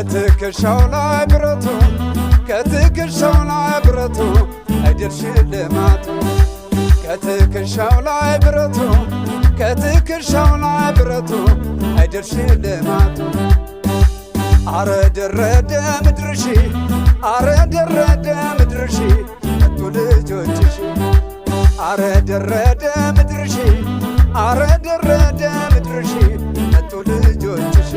ከትከሻው ላይ ብረቱ ከትከሻው ላይ ብረቱ አይደርሽ ልማቱ ከትከሻው ላይ ብረቱ ከትከሻው ላይ ብረቱ አይደርሽ ልማቱ አረ ደረደ ምድርሽ አረ ደረደ ምድርሽ መጡ ልጆችሽ አረ ደረደ ምድርሽ አረ ደረደ ምድርሽ መጡ ልጆችሽ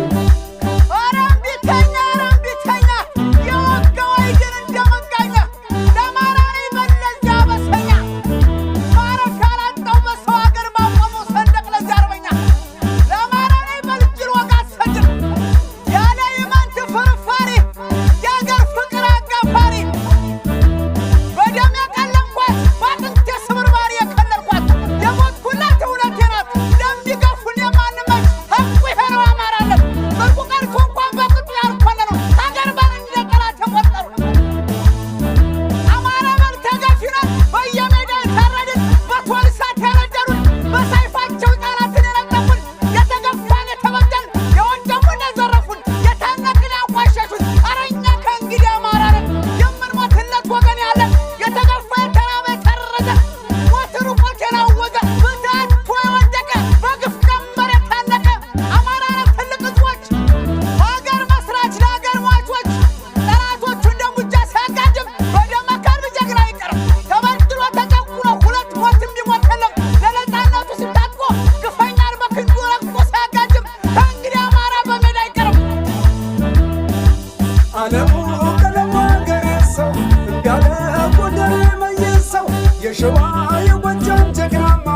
የሸዋ የጎጃም ጀግናማ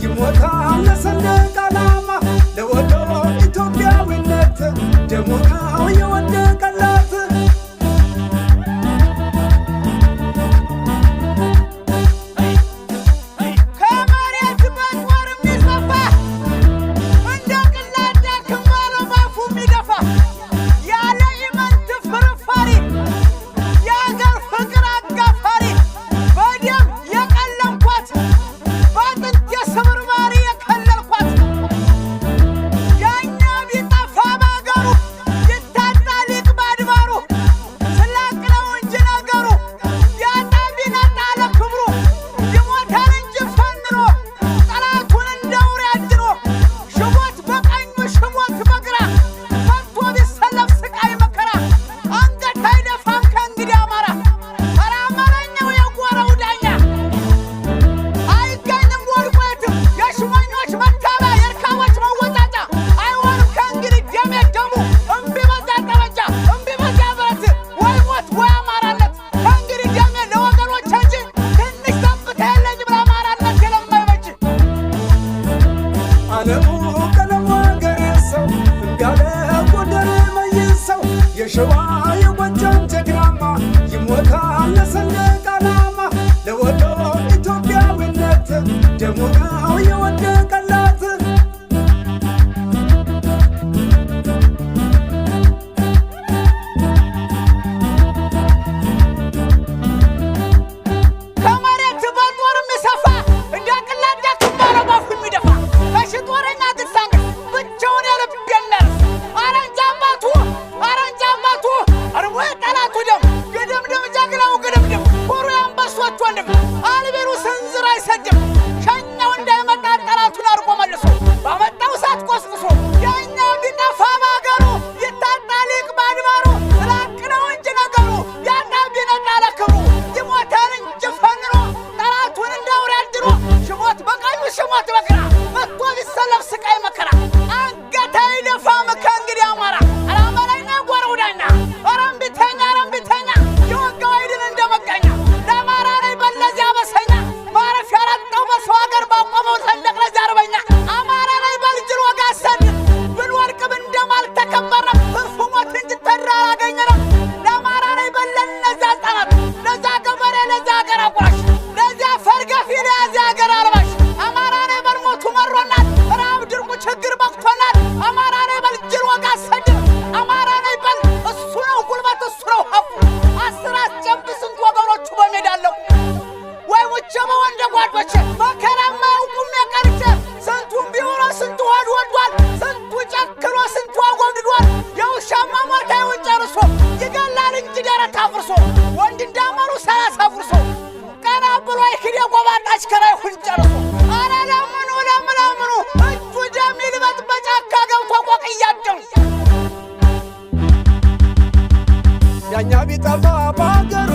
ይሞታል ለሰንደቅ ዓላማ ለወሎ ኢትዮጵያዊነት ደሙ ነው የወደቀላት ከመሬት በጦር የሚሰፋ እንደ ቅላዳ ክምር ባፉ የሚደፋ ያለ ኢመንት ፍርፋሪ የአገር ፍቅር አጋፋሪ በደም የሸዋ የጎጃም ጀግናማ ይሞታል ለሰንደቅ ዓላማ ለወሎ ኢትዮጵያዊነት ደሙ ነው የወደቀላት ከመሬት በጦር የሚሰፋ እንደ ቅላዳ ክምር ባፉ የሚደፋ ከሽጦረኛ ግሳንግ ብቻውን የልብ የለርስ አረንጃ አባቱ ዳኛ ቢጠፋ ባገሩ